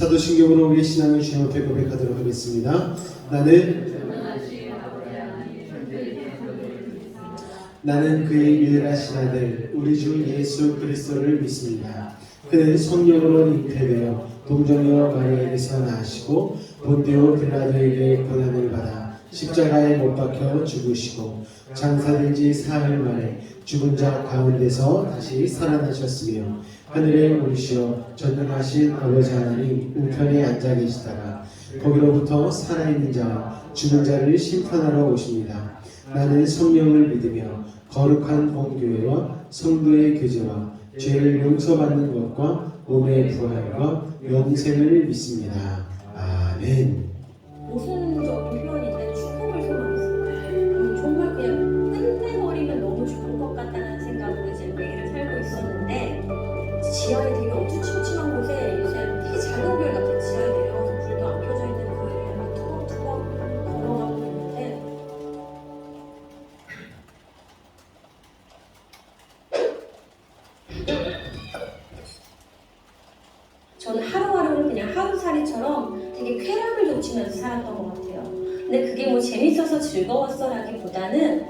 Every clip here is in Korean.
사도신경으로 우리의 신앙을 주님 앞에 고백하도록 하겠습니다. 나는 그의 유일하신 아들 우리 주 예수 그리스도를 믿습니다. 그는 성령으로 잉태되어 동정녀 마리아에게서 나시고 본디오 빌라도에게 고난을 받아 십자가에 못 박혀 죽으시고 장사된 지 사흘 만에 죽은 자 가운데서 다시 살아나셨으며 하늘에 오르시어 전능하신 아버지 하나님 우편에 앉아 계시다가 거기로부터 살아있는 자와 죽은 자를 심판하러 오십니다. 나는 성령을 믿으며 거룩한 본교회와 성도의 교제와 죄를 용서받는 것과 몸의 부활과 영생을 믿습니다. 아멘. 모순적인 표현인데 죽음을 소망했어요. 정말 그냥 끝내버리면 너무 좋을 것 같다는 생각으로 이제 매일을 살고 있었는데 지하에 되게 어두침침한 곳에 요새 되게 작은 교회 같은 지하에 내려가서 불도 안 켜져 있는 교회를 막 투벅투벅 걸어가고 있는데 저는 하루하루를 그냥 하루살이처럼 되게 쾌락을 놓치면서 살았던 것 같아요. 근데 그게 뭐 재밌어서 즐거웠어라기보다는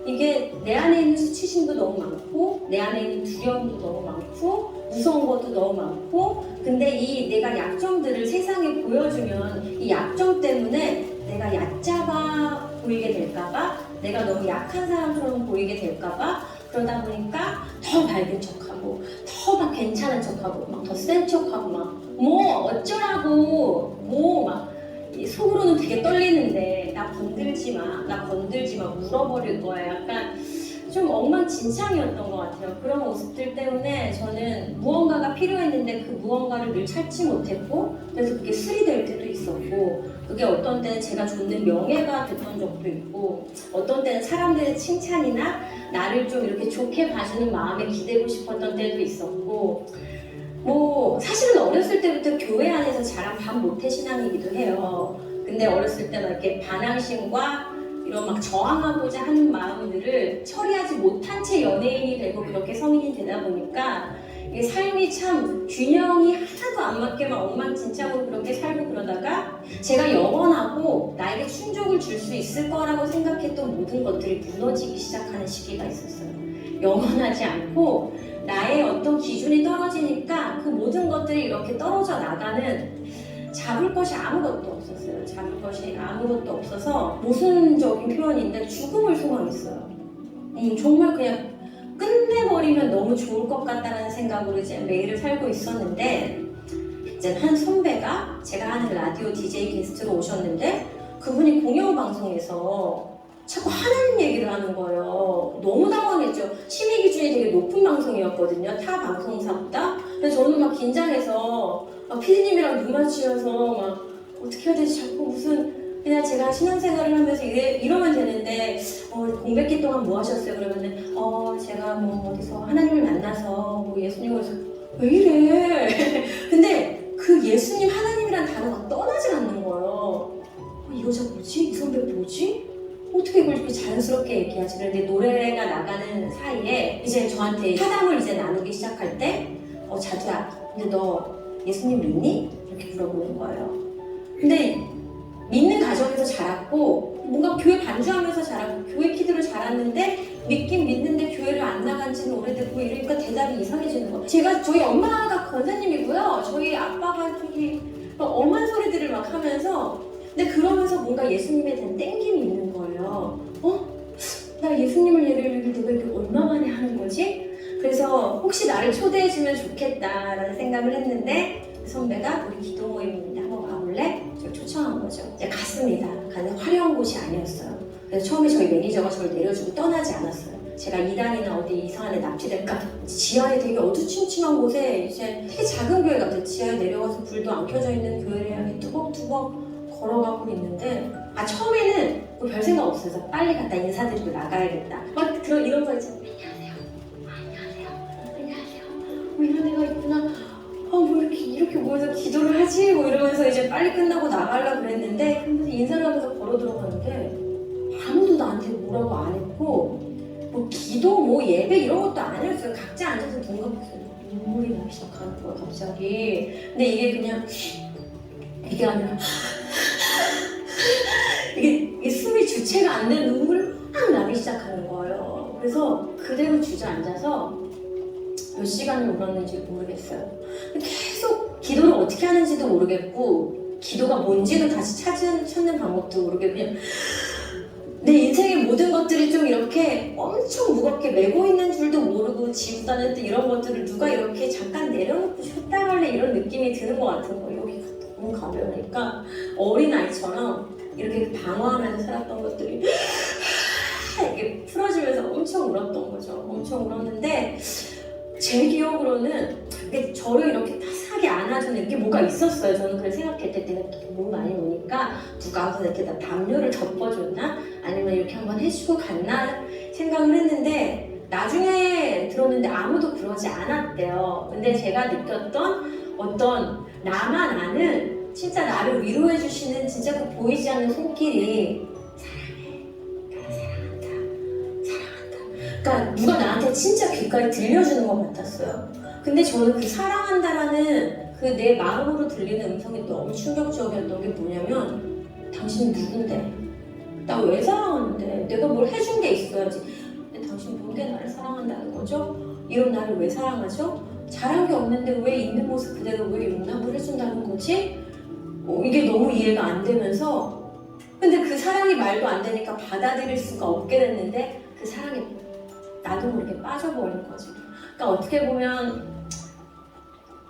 이게 내 안에 있는 수치심도 너무 많고 내 안에 있는 두려움도 너무 많고 무서운 것도 너무 많고 근데 이 내가 약점들을 세상에 보여주면 이 약점 때문에 내가 얕잡아 보이게 될까봐 내가 너무 약한 사람처럼 보이게 될까봐 그러다 보니까 더 밝은 척하고 더 막 괜찮은 척하고 막 더 센 척하고 막 뭐 어쩌라고 뭐 막 속으로는 되게 떨리는데 나 건들지 마 울어버릴 거야 약간 좀 엉망진창이었던 것 같아요. 그런 모습들 때문에 저는 무언가가 필요했는데 그 무언가를 늘 찾지 못했고 그래서 그게 수리될 때도 있었고 그게 어떤 때는 제가 줬는 명예가 됐던 적도 있고 어떤 때는 사람들의 칭찬이나 나를 좀 이렇게 좋게 봐주는 마음에 기대고 싶었던 때도 있었고 뭐 사실은 어렸을 때부터 교회 안에서 자란 반 모태 신앙이기도 해요. 근데 어렸을 때 막 이렇게 반항심과 이런 막 저항하고자 하는 마음들을 처리하지 못한 채 연예인이 되고 그렇게 성인이 되다 보니까 이게 삶이 참 균형이 하나도 안 맞게 막 엉망진창으로 그렇게 살고 그러다가 제가 영원하고 나에게 충족을 줄 수 있을 거라고 생각했던 모든 것들이 무너지기 시작하는 시기가 있었어요. 영원하지 않고 나의 어떤 기준이 떨어지니까 그 모든 것들이 이렇게 떨어져 나가는 잡을 것이 아무것도 없었어요. 잡을 것이 아무것도 없어서 모순적인 표현인데 죽음을 소망했어요. 정말 그냥 끝내버리면 너무 좋을 것 같다는 생각으로 이제 매일을 살고 있었는데 이제 한 선배가 제가 하는 라디오 DJ 게스트로 오셨는데 그분이 공영방송에서 자꾸 하나님 얘기를 하는 거예요. 너무 당황했죠. 심의 기준이 되게 높은 방송이었거든요. 타 방송사보다. 그래서 저는 막 긴장해서 막 PD님이랑 눈 맞추면서 막 어떻게 해야 되지? 자꾸 무슨 그냥 제가 신앙생활을 하면서 이러면 되는데 공백기 동안 뭐 하셨어요? 그러면은 제가 뭐 어디서 하나님을 만나서 뭐 예수님을 왜 이래? 근데 그 예수님 하나님이란 단어가 떠나지 않는 거예요. 이 여자 뭐지? 이 선배 뭐지? 어떻게 이걸 이렇게 자연스럽게 얘기하지? 그런데 노래가 나가는 사이에 이제 저한테 사담을 이제 나누기 시작할 때 자두야 근데 너 예수님 믿니? 이렇게 물어보는 거예요. 근데 믿는 가정에서 자랐고 뭔가 교회 반주하면서 자랐고 교회 키드로 자랐는데 믿긴 믿는데 교회를 안 나간 지는 오래됐고 이러니까 대답이 이상해지는 거예요. 저희 엄마가 권사님이고요. 저희 아빠가 저기 엄한 소리들을 막 하면서 근데 그러면서 뭔가 예수님에 대한 땡김이 있는 거예요. 나 예수님을 예를 내가 이렇게 얼마 만에 하는 거지? 그래서 혹시 나를 초대해주면 좋겠다라는 생각을 했는데 선배가 우리 기도 모임인데 한번 가볼래? 저 초청한 거죠. 이제 갔습니다. 가는 화려한 곳이 아니었어요. 그래서 처음에 저희 매니저가 저를 내려주고 떠나지 않았어요. 제가 이단이나 어디 이상한 데 납치될까? 지하에 되게 어두침침한 곳에 이제 되게 작은 교회 같아요. 지하에 내려가서 불도 안 켜져 있는 교회를 향해 투벅투벅 걸어가고 있는데 처음에는 뭐 별 생각 없어서 빨리 갔다 인사드리고 나가야겠다. 막 이런 거 있잖아요. 안녕하세요. 뭐 이런 애가 있구나. 뭐 이렇게 모여서 기도를 하지? 뭐 이러면서 이제 빨리 끝나고 나가려고 그랬는데 인사를 하면서 걸어 들어가는데 아무도 나한테 뭐라고 안 했고 뭐 기도 뭐 예배 이런 것도 아니었어요. 각자 앉아서 눈 감고 눈물이 나기 시작하는 거야 갑자기. 근데 이게 그냥 이게 아니라 이게 숨이 주체가 안 되는 눈물이 막 나기 시작하는 거예요. 그래서 그대로 주저앉아서 몇 시간을 울었는지 모르겠어요. 계속 기도를 어떻게 하는지도 모르겠고 기도가 뭔지도 다시 찾는 방법도 모르겠고 그냥 내 인생의 모든 것들이 좀 이렇게 엄청 무겁게 메고 있는 줄도 모르고 지고 다녔던 이런 것들을 누가 이렇게 잠깐 내려놓고 쉬었다 갈래 이런 느낌이 드는 것 같은 거예요. 여기가 너무 가벼우니까 어린아이처럼 이렇게 방어하면서 살았던 것들이 이렇게 풀어지면서 엄청 울었던 거죠. 엄청 울었는데 제 기억으로는 저를 이렇게 따스하게 안아주는 게 뭐가 있었어요. 저는 그걸 생각했을 때 내가 너무 많이 우니까 누가 와서 이렇게 나 담요를 덮어줬나? 아니면 이렇게 한번 해주고 갔나? 생각을 했는데 나중에 들었는데 아무도 그러지 않았대요. 근데 제가 느꼈던 어떤 나만 아는 진짜 나를 위로해 주시는 진짜 그 보이지 않는 손길이 그러니까 누가 나한테 진짜 귓가에 들려주는 것 같았어요. 근데 저는 그 사랑한다라는 그 내 마음으로 들리는 음성이 너무 충격적이었던 게 뭐냐면 당신 누군데? 나 왜 사랑하는데? 내가 뭘 해준 게 있어야지. 근데 당신 뭔데 나를 사랑한다는 거죠? 이런 나를 왜 사랑하죠? 잘한 게 없는데 왜 있는 모습 그대로 왜 용납을 해준다는 거지? 이게 너무 이해가 안 되면서 근데 그 사랑이 말도 안 되니까 받아들일 수가 없게 됐는데 그 사랑이 나도 모르게 빠져버린 거죠. 그러니까 어떻게 보면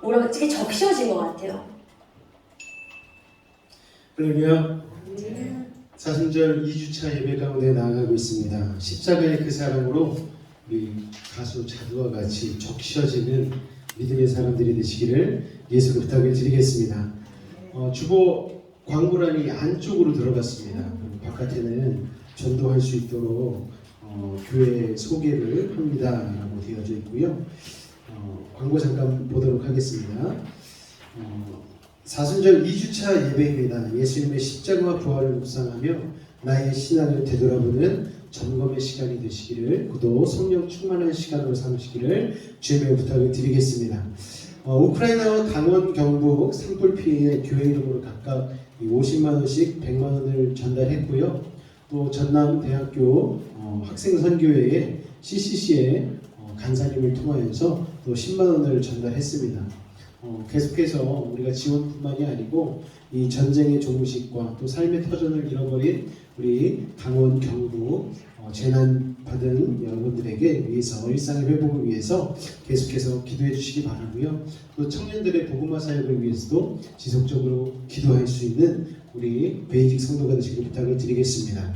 뭐라고 되게 적셔진 것 같아요. 할렐루야. 사순절 2주차 예배 가운데 나아가고 있습니다. 십자가의 그 사랑으로 우리 가수 자두와 같이 적셔지는 믿음의 사람들이 되시기를 예수로 부탁을 드리겠습니다. 주보 광고란이 안쪽으로 들어갔습니다. 바깥에는 전도할 수 있도록 교회 소개를 합니다라고 되어져 있고요. 광고 잠깐 보도록 하겠습니다. 사순절 2주차 예배입니다. 예수님의 십자가와 부활을 묵상하며 나의 신앙을 되돌아보는 점검의 시간이 되시기를 그도 성령 충만한 시간으로 삼으시기를 주님의 부탁을 드리겠습니다. 우크라이나와 강원, 경북, 산불 피해 교회 이름으로 각각 50만 원씩 100만 원을 전달했고요. 또 전남 대학교 학생 선교회에 CCC에 간사님을 통하여서 또 10만 원을 전달했습니다. 계속해서 우리가 지원뿐만이 아니고 이 전쟁의 종식과 또 삶의 터전을 잃어버린 우리 강원, 경북 재난 받은 여러분들에게 위해서 일상의 회복을 위해서 계속해서 기도해 주시기 바라고요. 또 청년들의 복음화 사역을 위해서도 지속적으로 기도할 수 있는 우리 베이직 성도가 되시길 부탁을 드리겠습니다.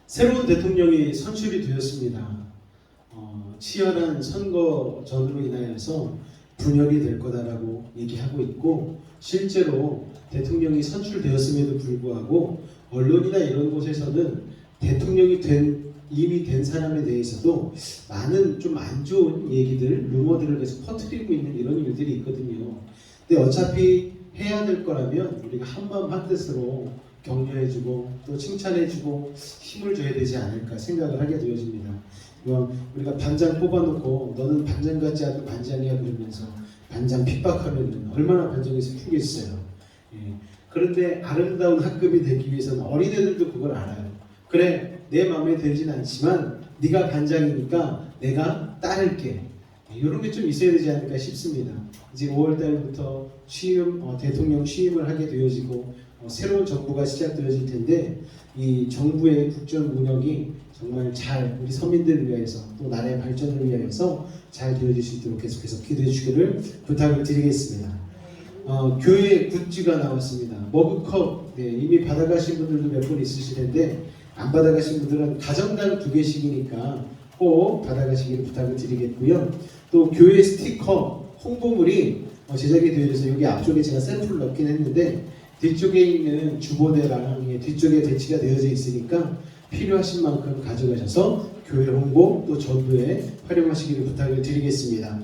새로운 대통령이 선출이 되었습니다. 치열한 선거전으로 인하여서 분열이 될 거다라고 얘기하고 있고 실제로 대통령이 선출되었음에도 불구하고 언론이나 이런 곳에서는 대통령이 이미 된 사람에 대해서도 많은 좀 안 좋은 얘기들, 루머들을 계속 퍼뜨리고 있는 이런 일들이 있거든요. 근데 어차피 해야 될 거라면 우리가 한마음 한뜻으로 격려해주고 또 칭찬해주고 힘을 줘야 되지 않을까 생각을 하게 되어집니다. 우리가 반장 뽑아놓고 너는 반장 같지 않은 반장이야 그러면서 반장 핍박하면 얼마나 반장이 슬프겠어요. 그런데 아름다운 학급이 되기 위해서는 어린애들도 그걸 알아요. 그래 내 마음에 들진 않지만 네가 반장이니까 내가 따를게. 이런 게 좀 있어야 되지 않을까 싶습니다. 이제 5월달부터 대통령 취임을 하게 되어지고 새로운 정부가 시작되어질 텐데 이 정부의 국정 운영이 정말 잘 우리 서민들을 위해서 또 나라의 발전을 위해서 잘 되어질 수 있도록 계속해서 기도해 주기를 부탁을 드리겠습니다. 교회 굿즈가 나왔습니다. 머그컵 이미 받아가신 분들도 몇 분 있으실 텐데 안 받아가신 분들은 가정당 2개씩이니까 꼭 받아가시기를 부탁을 드리겠고요. 또 교회 스티커 홍보물이 제작이 되어져서 여기 앞쪽에 제가 샘플을 넣긴 했는데 뒤쪽에 있는 주보대랑 뒤쪽에 배치가 되어져 있으니까 필요하신 만큼 가져가셔서 교회 홍보 또 전도에 활용하시기를 부탁을 드리겠습니다.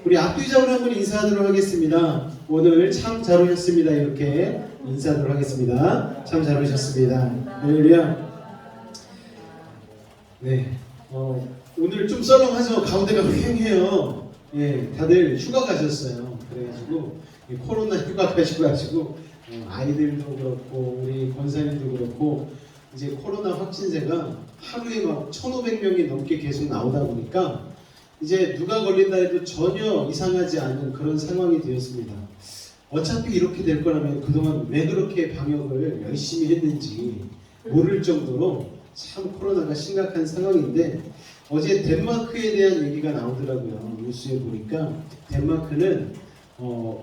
우리 앞뒤적으로 한번 인사하도록 하겠습니다. 오늘 참 잘 오셨습니다. 이렇게 인사하도록 하겠습니다. 참 잘 오셨습니다. 할렐루야. 네, 오늘 좀 썰렁하죠. 가운데가 휑해요. 예, 다들 휴가 가셨어요. 그래가지고 코로나 휴가 가셔가지고 아이들도 그렇고 우리 권사님도 그렇고 이제 코로나 확진자가 하루에 막 1,500명이 넘게 계속 나오다 보니까 이제 누가 걸린다 해도 전혀 이상하지 않은 그런 상황이 되었습니다. 어차피 이렇게 될 거라면 그동안 왜 그렇게 방역을 열심히 했는지 모를 정도로 참 코로나가 심각한 상황인데 어제 덴마크에 대한 얘기가 나오더라고요. 뉴스에 보니까 덴마크는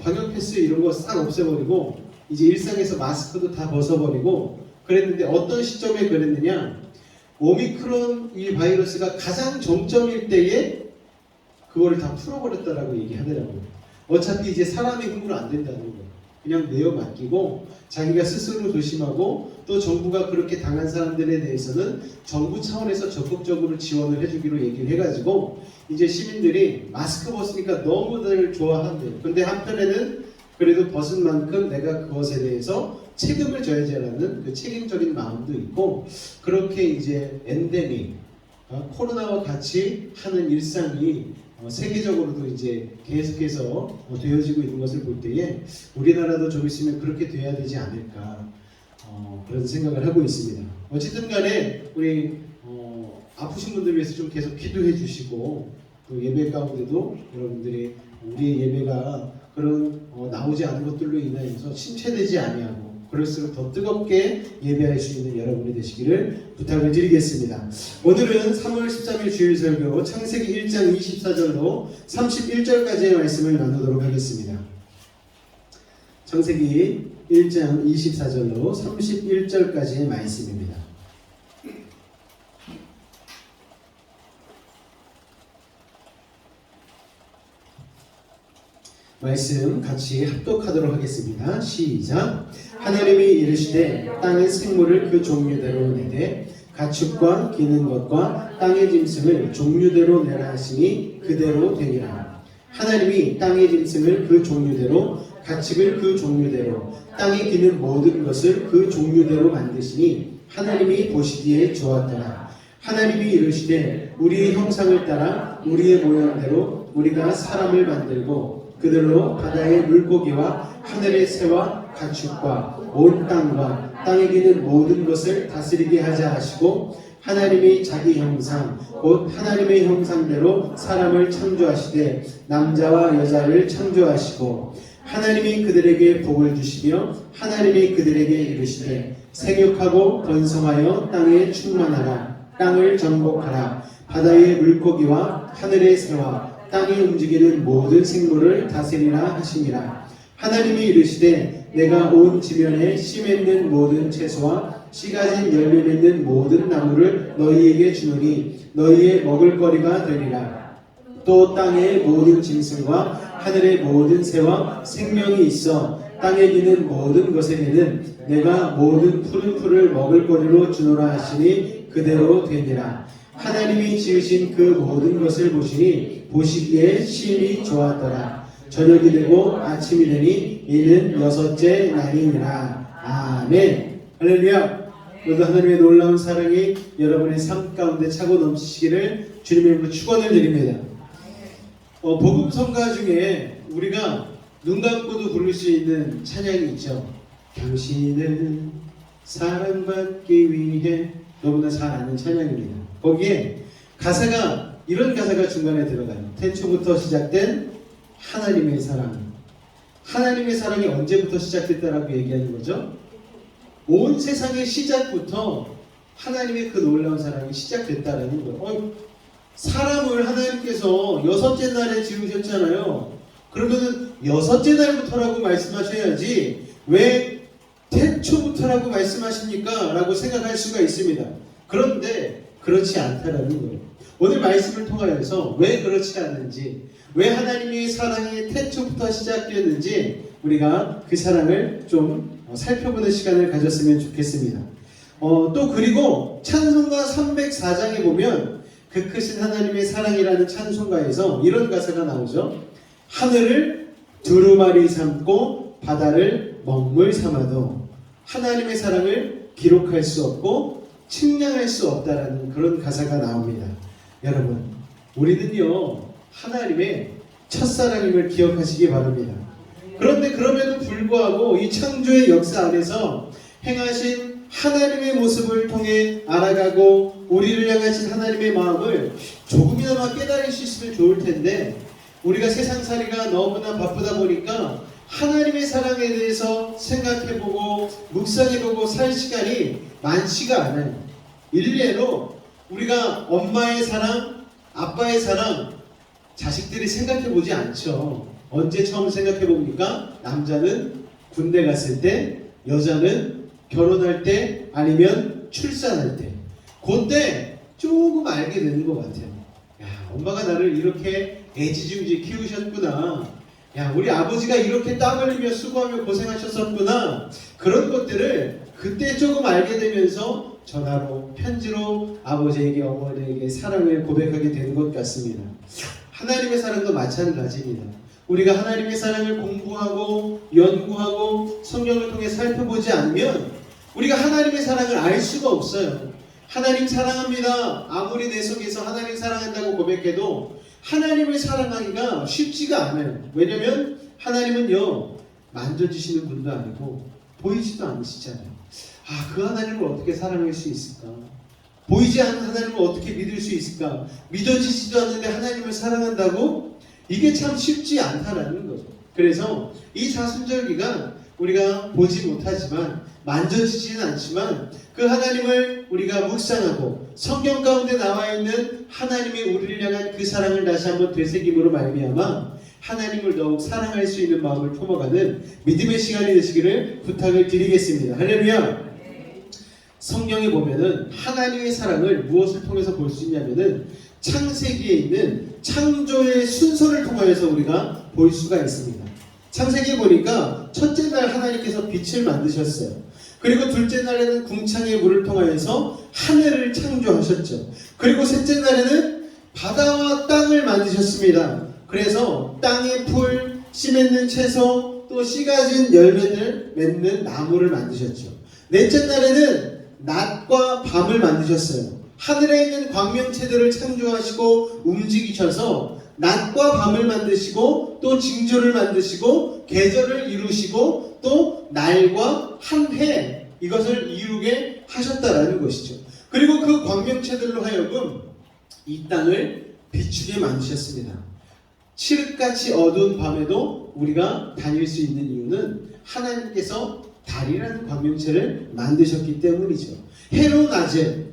방역 패스 이런 거 싹 없애버리고 이제 일상에서 마스크도 다 벗어버리고 그랬는데 어떤 시점에 그랬느냐, 오미크론 이 바이러스가 가장 정점일 때에 그거를 다 풀어버렸다라고 얘기하더라고요. 어차피 이제 사람이 힘으로 안 된다는 거예요. 그냥 내어 맡기고 자기가 스스로 조심하고 또 정부가 그렇게 당한 사람들에 대해서는 정부 차원에서 적극적으로 지원을 해주기로 얘기를 해가지고 이제 시민들이 마스크 벗으니까 너무들 좋아한대요. 근데 한편에는 그래도 벗은 만큼 내가 그것에 대해서 책임을 져야지라는 그 책임적인 마음도 있고 그렇게 이제 엔데믹 코로나와 같이 하는 일상이 세계적으로도 이제 계속해서 되어지고 있는 것을 볼 때에 우리나라도 좀 있으면 그렇게 돼야 되지 않을까 그런 생각을 하고 있습니다. 어쨌든 간에 우리 아프신 분들 위해서 좀 계속 기도해 주시고 또 예배 가운데도 여러분들이 우리의 예배가 그런 나오지 않은 것들로 인하여서 침체되지 아니하고 그럴수록 더 뜨겁게 예배할 수 있는 여러분이 되시기를 부탁을 드리겠습니다. 오늘은 3월 13일 주일 설교 창세기 1장 24절로 31절까지의 말씀을 나누도록 하겠습니다. 창세기 1장 24절로 31절까지의 말씀입니다. 말씀 같이 합독하도록 하겠습니다. 시작. 하나님이 이르시되 땅의 생물을 그 종류대로 내되 가축과 기는 것과 땅의 짐승을 종류대로 내라 하시니 그대로 되니라. 하나님이 땅의 짐승을 그 종류대로 가축을 그 종류대로 땅에 기는 모든 것을 그 종류대로 만드시니 하나님이 보시기에 좋았더라. 하나님이 이르시되 우리의 형상을 따라 우리의 모양대로 우리가 사람을 만들고 그들로 바다의 물고기와 하늘의 새와 가축과 온 땅과 땅에 기는 모든 것을 다스리게 하자 하시고 하나님이 자기 형상 곧 하나님의 형상대로 사람을 창조하시되 남자와 여자를 창조하시고 하나님이 그들에게 복을 주시며 하나님이 그들에게 이르시되 생육하고 번성하여 땅에 충만하라. 땅을 정복하라. 바다의 물고기와 하늘의 새와 땅이 움직이는 모든 생물을 다스리라 하시니라. 하나님이 이르시되 내가 온 지면에 씨 맺는 모든 채소와 씨 가진 열매 맺는 모든 나무를 너희에게 주노니 너희의 먹을거리가 되리라. 또 땅의 모든 짐승과 하늘의 모든 새와 생명이 있어 땅에 기는 모든 것에게는 내가 모든 푸른 풀을 먹을거리로 주노라 하시니 그대로 되니라. 하나님이 지으신 그 모든 것을 보시니 보시기에 심히 좋았더라. 저녁이 되고 아침이 되니 이는 여섯째 날이니라. 아멘. 할렐루야. 모두 하나님의 놀라운 사랑이 여러분의 삶 가운데 차고 넘치시기를 주님의 이름으로 축원을 드립니다. 복음 성가 중에 우리가 눈 감고도 부를 수 있는 찬양이 있죠. 당신은 사랑받기 위해, 너무나 잘 아는 찬양입니다. 거기에 가사가, 이런 가사가 중간에 들어가요. 태초부터 시작된 하나님의 사랑. 하나님의 사랑이 언제부터 시작됐다라고 얘기하는 거죠? 온 세상의 시작부터 하나님의 그 놀라운 사랑이 시작됐다라는 거예요. 사람을 하나님께서 여섯째 날에 지으셨잖아요. 그러면 여섯째 날부터라고 말씀하셔야지 왜 태초부터라고 말씀하십니까? 라고 생각할 수가 있습니다. 그런데 그렇지 않다라는 거예요. 오늘 말씀을 통하여서 왜 그렇지 않은지, 왜 하나님의 사랑이 태초부터 시작되었는지 우리가 그 사랑을 좀 살펴보는 시간을 가졌으면 좋겠습니다. 또 그리고 찬송가 304장에 보면 그 크신 하나님의 사랑이라는 찬송가에서 이런 가사가 나오죠. 하늘을 두루마리 삼고 바다를 먹물 삼아도 하나님의 사랑을 기록할 수 없고 측량할 수 없다라는 그런 가사가 나옵니다. 여러분, 우리는요 하나님의 첫사랑임을 기억하시기 바랍니다. 그런데 그럼에도 불구하고 이 창조의 역사 안에서 행하신 하나님의 모습을 통해 알아가고 우리를 향하신 하나님의 마음을 조금이나마 깨달을 수 있으면 좋을 텐데, 우리가 세상살이가 너무나 바쁘다 보니까 하나님의 사랑에 대해서 생각해보고 묵상해보고 살 시간이 많지가 않아요. 일례로 우리가 엄마의 사랑, 아빠의 사랑, 자식들이 생각해보지 않죠. 언제 처음 생각해봅니까? 남자는 군대 갔을 때, 여자는 결혼할 때, 아니면 출산할 때. 그때 조금 알게 되는 것 같아요. 야, 엄마가 나를 이렇게 애지중지 키우셨구나. 야, 우리 아버지가 이렇게 땀 흘리며 수고하며 고생하셨었구나. 그런 것들을 그때 조금 알게 되면서 전화로, 편지로 아버지에게, 어머니에게 사랑을 고백하게 되는 것 같습니다. 하나님의 사랑도 마찬가지입니다. 우리가 하나님의 사랑을 공부하고 연구하고 성경을 통해 살펴보지 않으면 우리가 하나님의 사랑을 알 수가 없어요. 하나님 사랑합니다. 아무리 내 속에서 하나님 사랑한다고 고백해도 하나님을 사랑하기가 쉽지가 않아요. 왜냐면 하나님은요, 만져주시는 분도 아니고 보이지도 않으시잖아요. 아, 그 하나님을 어떻게 사랑할 수 있을까? 보이지 않는 하나님을 어떻게 믿을 수 있을까? 믿어지지도 않는데 하나님을 사랑한다고? 이게 참 쉽지 않다라는 거죠. 그래서 이 사순절 기간 우리가 보지 못하지만, 만져지지는 않지만 그 하나님을 우리가 묵상하고 성경 가운데 나와 있는 하나님의 우리를 향한 그 사랑을 다시 한번 되새김으로 말미암아 하나님을 더욱 사랑할 수 있는 마음을 품어가는 믿음의 시간이 되시기를 부탁을 드리겠습니다. 할렐루야. 성경에 보면은 하나님의 사랑을 무엇을 통해서 볼 수 있냐면은 창세기에 있는 창조의 순서를 통하여서 우리가 볼 수가 있습니다. 창세기에 보니까 첫째 날 하나님께서 빛을 만드셨어요. 그리고 둘째 날에는 궁창의 물을 통하여서 하늘을 창조하셨죠. 그리고 셋째 날에는 바다와 땅을 만드셨습니다. 그래서 땅의 풀, 씨 맺는 채소, 또 씨 가진 열매를 맺는 나무를 만드셨죠. 넷째 날에는 낮과 밤을 만드셨어요. 하늘에 있는 광명체들을 창조하시고 움직이셔서 낮과 밤을 만드시고 또 징조를 만드시고 계절을 이루시고 또 날과 한 해, 이것을 이루게 하셨다라는 것이죠. 그리고 그 광명체들로 하여금 이 땅을 비추게 만드셨습니다. 칠흑같이 어두운 밤에도 우리가 다닐 수 있는 이유는 하나님께서 달이라는 광명체를 만드셨기 때문이죠. 해로 낮에,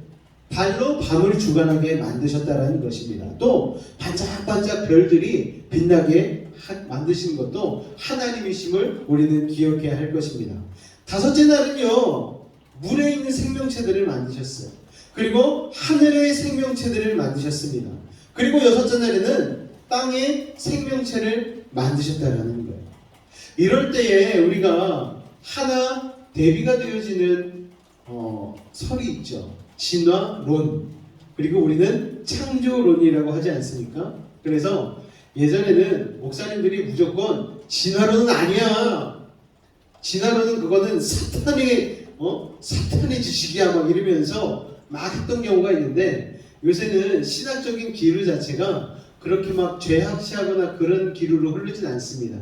달로 밤을 주관하게 만드셨다라는 것입니다. 또 반짝반짝 별들이 빛나게 만드신 것도 하나님이심을 우리는 기억해야 할 것입니다. 다섯째 날은요, 물에 있는 생명체들을 만드셨어요. 그리고 하늘의 생명체들을 만드셨습니다. 그리고 여섯째 날에는 땅의 생명체를 만드셨다라는 거예요. 이럴 때에 우리가 하나 대비가 되어지는 설이 있죠. 진화론, 그리고 우리는 창조론이라고 하지 않습니까? 그래서 예전에는 목사님들이 무조건 진화론은 아니야, 진화론은 그거는 사탄의 지식이야 막 이러면서 막 했던 경우가 있는데, 요새는 신학적인 기류 자체가 그렇게 막 죄악시하거나 그런 기류로 흐르진 않습니다.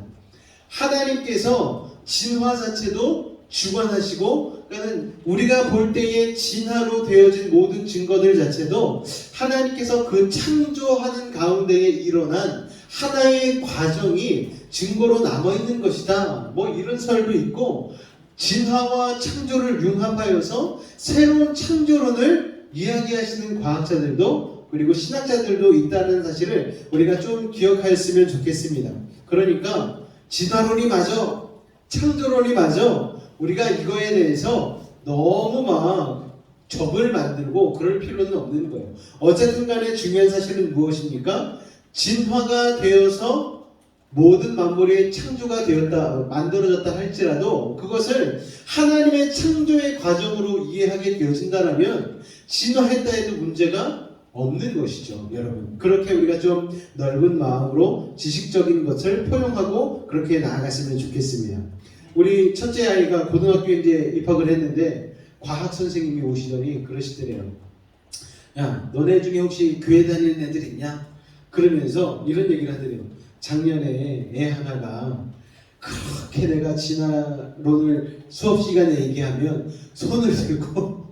하나님께서 진화 자체도 주관하시고, 그러니까 우리가 볼 때에 진화로 되어진 모든 증거들 자체도 하나님께서 그 창조하는 가운데에 일어난 하나의 과정이 증거로 남아있는 것이다, 뭐 이런 설도 있고, 진화와 창조를 융합하여서 새로운 창조론을 이야기하시는 과학자들도 그리고 신학자들도 있다는 사실을 우리가 좀 기억하였으면 좋겠습니다. 그러니까 진화론이 맞아, 창조론이 맞아, 우리가 이거에 대해서 너무 막 적을 만들고 그럴 필요는 없는 거예요. 어쨌든 간에 중요한 사실은 무엇입니까? 진화가 되어서 모든 만물이 창조가 되었다, 만들어졌다 할지라도 그것을 하나님의 창조의 과정으로 이해하게 되어진다면 진화했다 해도 문제가 없는 것이죠, 여러분. 그렇게 우리가 좀 넓은 마음으로 지식적인 것을 포용하고 그렇게 나아갔으면 좋겠습니다. 우리 첫째 아이가 고등학교에 이제 입학을 했는데 과학 선생님이 오시더니 그러시더래요. 야, 너네 중에 혹시 교회 다니는 애들 있냐? 그러면서 이런 얘기를 하더래요. 작년에 애 하나가 그렇게 내가 진화론을 수업 시간에 얘기하면 손을 들고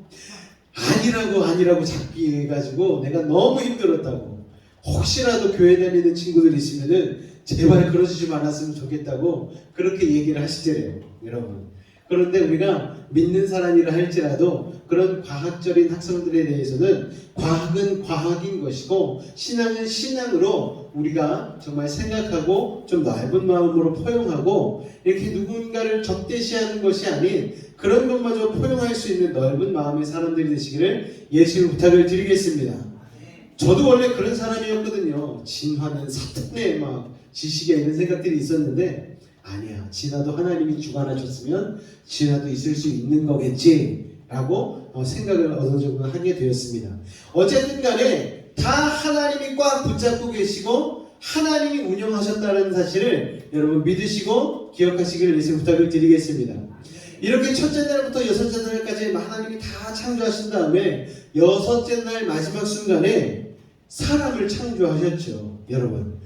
아니라고 잡기 해가지고 내가 너무 힘들었다고. 혹시라도 교회 다니는 친구들 있으면은 제발 그러지 좀 않았으면 좋겠다고 그렇게 얘기를 하시더래요, 여러분. 그런데 우리가 믿는 사람이라 할지라도 그런 과학적인 학설들에 대해서는 과학은 과학인 것이고 신앙은 신앙으로 우리가 정말 생각하고 좀 넓은 마음으로 포용하고 이렇게 누군가를 적대시하는 것이 아닌 그런 것마저 포용할 수 있는 넓은 마음의 사람들이 되시기를 예수님 부탁을 드리겠습니다. 저도 원래 그런 사람이었거든요. 진화는 사탄의 막 지식에 이런 생각들이 있었는데 아니야, 진화도 하나님이 주관하셨으면 진화도 있을 수 있는 거겠지 라고 생각을 어느 정도 하게 되었습니다. 어쨌든 간에 다 하나님이 꽉 붙잡고 계시고 하나님이 운영하셨다는 사실을 여러분 믿으시고 기억하시기를 예수 부탁을 드리겠습니다. 이렇게 첫째 날부터 여섯째 날까지 하나님이 다 창조하신 다음에 여섯째 날 마지막 순간에 사람을 창조하셨죠, 여러분.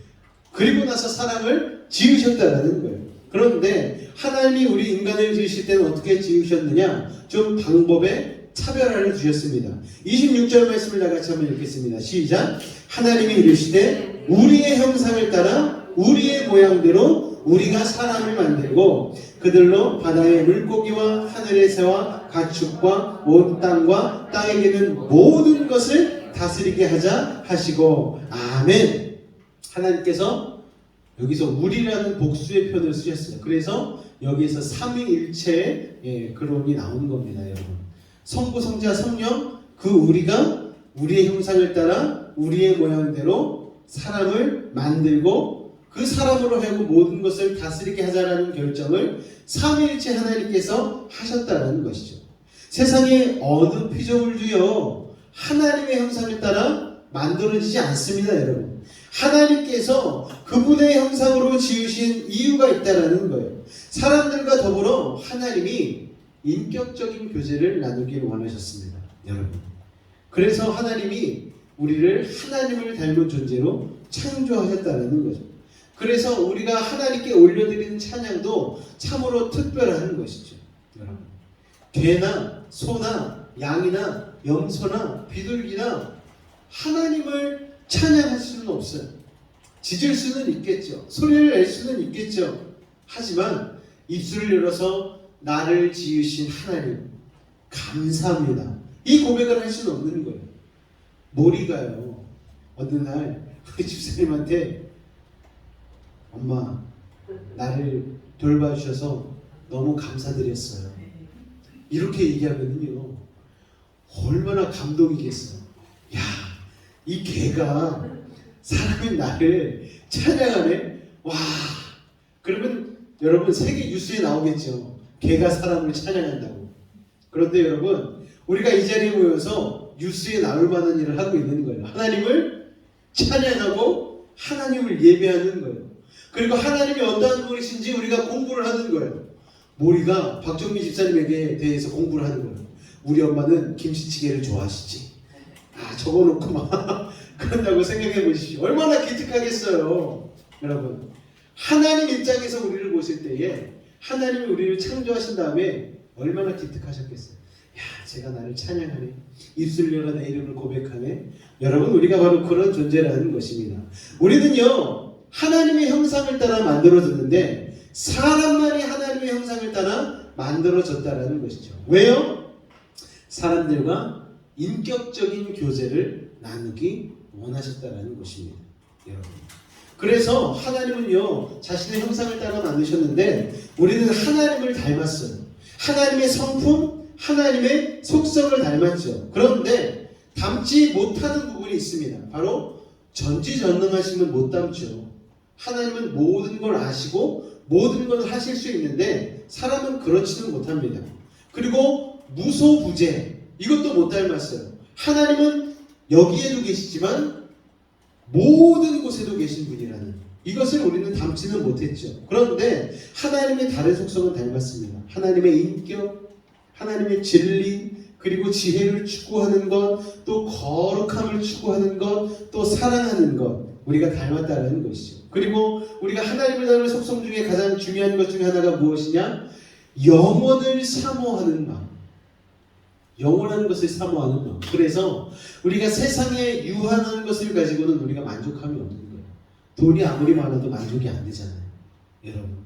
그리고 나서 사람을 지으셨다는 거예요. 그런데 하나님이 우리 인간을 지으실 때는 어떻게 지으셨느냐? 좀 방법에 차별화를 주셨습니다. 26절 말씀을 다 같이 한번 읽겠습니다. 시작. 하나님이 이르시되 우리의 형상을 따라 우리의 모양대로 우리가 사람을 만들고 그들로 바다의 물고기와 하늘의 새와 가축과 온 땅과 땅에 있는 모든 것을 다스리게 하자 하시고 아멘. 하나님께서 여기서 우리라는 복수의 표현을 쓰셨어요. 그래서 여기에서 삼위일체의 그론이 나오는 겁니다, 여러분. 성부, 성자, 성령 그 우리가 우리의 형상을 따라 우리의 모양대로 사람을 만들고 그 사람으로 하여금 모든 것을 다스리게 하자라는 결정을 삼위일체 하나님께서 하셨다는 것이죠. 세상에 어느 피조물도요 하나님의 형상을 따라 만들어지지 않습니다, 여러분. 하나님께서 그분의 형상으로 지으신 이유가 있다라는 거예요. 사람들과 더불어 하나님이 인격적인 교제를 나누길 원하셨습니다, 여러분. 그래서 하나님이 우리를 하나님을 닮은 존재로 창조하셨다는 거죠. 그래서 우리가 하나님께 올려드리는 찬양도 참으로 특별한 것이죠, 여러분. 개나 소나 양이나 염소나 비둘기나 하나님을 찬양할 수는 없어요. 짖을 수는 있겠죠. 소리를 낼 수는 있겠죠. 하지만 입술을 열어서 나를 지으신 하나님 감사합니다, 이 고백을 할 수는 없는 거예요. 모리가요 어느 날 우리 집사님한테 엄마 나를 돌봐주셔서 너무 감사드렸어요 이렇게 얘기하면요 얼마나 감동이겠어요. 야, 이 개가 사람의 나를 찬양하네. 와, 그러면 여러분 세계 뉴스에 나오겠죠. 개가 사람을 찬양한다고. 그런데 여러분 우리가 이 자리에 모여서 뉴스에 나올 만한 일을 하고 있는 거예요. 하나님을 찬양하고 하나님을 예배하는 거예요. 그리고 하나님이 어떠한 분이신지 우리가 공부를 하는 거예요. 모리가 박정미 집사님에게 대해서 공부를 하는 거예요. 우리 엄마는 김치찌개를 좋아하시지. 아, 적어놓고 막 그런다고 생각해 보십시오. 얼마나 기특하겠어요, 여러분. 하나님 입장에서 우리를 보실 때에 하나님이 우리를 창조하신 다음에 얼마나 기특하셨겠어요. 야, 제가 나를 찬양하네. 입술 열어 내 이름을 고백하네. 여러분, 우리가 바로 그런 존재라는 것입니다. 우리는요 하나님의 형상을 따라 만들어졌는데 사람만이 하나님의 형상을 따라 만들어졌다라는 것이죠. 왜요? 사람들과 인격적인 교제를 나누기 원하셨다라는 것입니다, 여러분. 그래서 하나님은요 자신의 형상을 따라 만드셨는데 우리는 하나님을 닮았어요. 하나님의 성품, 하나님의 속성을 닮았죠. 그런데 닮지 못하는 부분이 있습니다. 바로 전지전능하신 분 못 닮죠. 하나님은 모든 걸 아시고 모든 걸 하실 수 있는데 사람은 그렇지는 못합니다. 그리고 무소부재, 이것도 못 닮았어요. 하나님은 여기에도 계시지만 모든 곳에도 계신 분이라는 이것을 우리는 닮지는 못했죠. 그런데 하나님의 다른 속성은 닮았습니다. 하나님의 인격, 하나님의 진리, 그리고 지혜를 추구하는 것, 또 거룩함을 추구하는 것, 또 사랑하는 것, 우리가 닮았다는 것이죠. 그리고 우리가 하나님을 닮은 속성 중에 가장 중요한 것 중에 하나가 무엇이냐? 영원을 사모하는 마음. 영원한 것을 사모하는 마음. 그래서 우리가 세상에 유한한 것을 가지고는 우리가 만족함이 없는 거예요. 돈이 아무리 많아도 만족이 안 되잖아요. 여러분,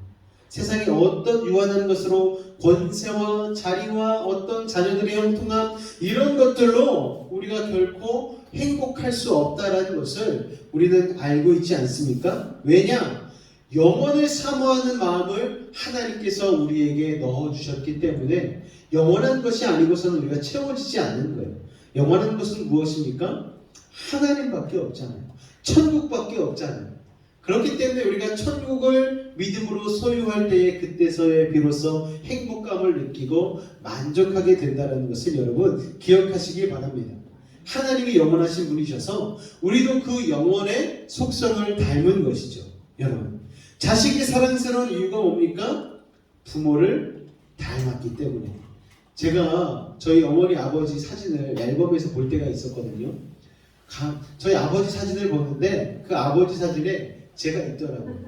세상에 어떤 유한한 것으로 권세와 자리와 어떤 자녀들의 형통함 이런 것들로 우리가 결코 행복할 수 없다라는 것을 우리는 알고 있지 않습니까? 왜냐? 영원을 사모하는 마음을 하나님께서 우리에게 넣어주셨기 때문에 영원한 것이 아니고서는 우리가 채워지지 않는 거예요. 영원한 것은 무엇입니까? 하나님밖에 없잖아요. 천국밖에 없잖아요. 그렇기 때문에 우리가 천국을 믿음으로 소유할 때에 그때서야 비로소 행복감을 느끼고 만족하게 된다는 것을 여러분 기억하시기 바랍니다. 하나님이 영원하신 분이셔서 우리도 그 영원의 속성을 닮은 것이죠. 여러분, 자식이 사랑스러운 이유가 뭡니까? 부모를 닮았기 때문에. 제가 저희 어머니 아버지 사진을 앨범에서 볼 때가 있었거든요. 저희 아버지 사진을 보는데 그 아버지 사진에 제가 있더라고요.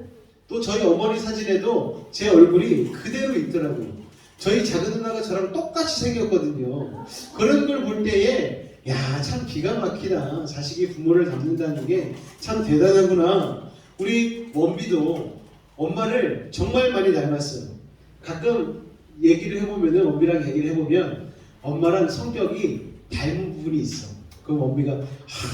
또 저희 어머니 사진에도 제 얼굴이 그대로 있더라고요. 저희 작은 누나가 저랑 똑같이 생겼거든요. 그런 걸 볼 때에 야, 참 기가 막히다. 자식이 부모를 닮는다는 게 참 대단하구나. 우리 원비도 엄마를 정말 많이 닮았어요. 가끔 얘기를 해보면은 원비랑 얘기를 해보면 엄마랑 성격이 닮은 부분이 있어. 그럼 원비가